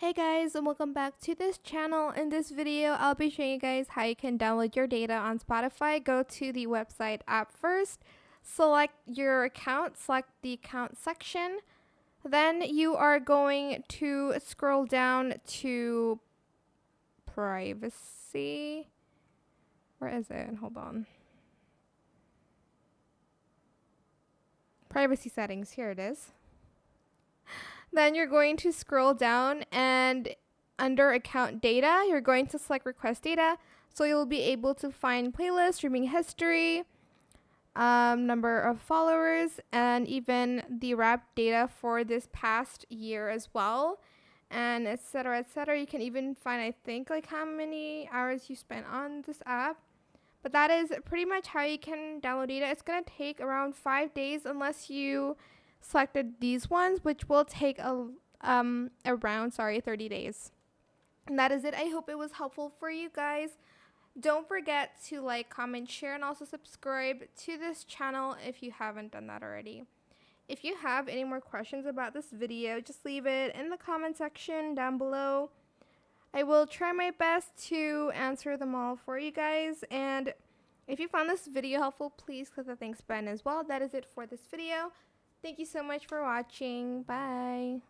Hey guys, and welcome back to this channel. In this video, I'll be showing you guys how you can download your data on Spotify. Go to the website app first, select your account, select the account section. Then you are going to scroll down to privacy. Where is it? Hold on. Privacy settings, here it is. Then you're going to scroll down and under account data, you're going to select request data. So you'll be able to find playlist, streaming history, number of followers, and even the wrap data for this past year as well, and etc. etc. You can even find, I think, like how many hours you spent on this app. But that is pretty much how you can download data. It's going to take around 5 days unless you selected these ones, which will take around 30 days. And that is it. I hope it was helpful for you guys. Don't forget to like, comment, share, and also subscribe to this channel if you haven't done that already. If you have any more questions about this video, just leave it in the comment section down below. I will try my best to answer them all for you guys. And if you found this video helpful, please click the thanks button as well. That is it for this video. Thank you so much for watching. Bye.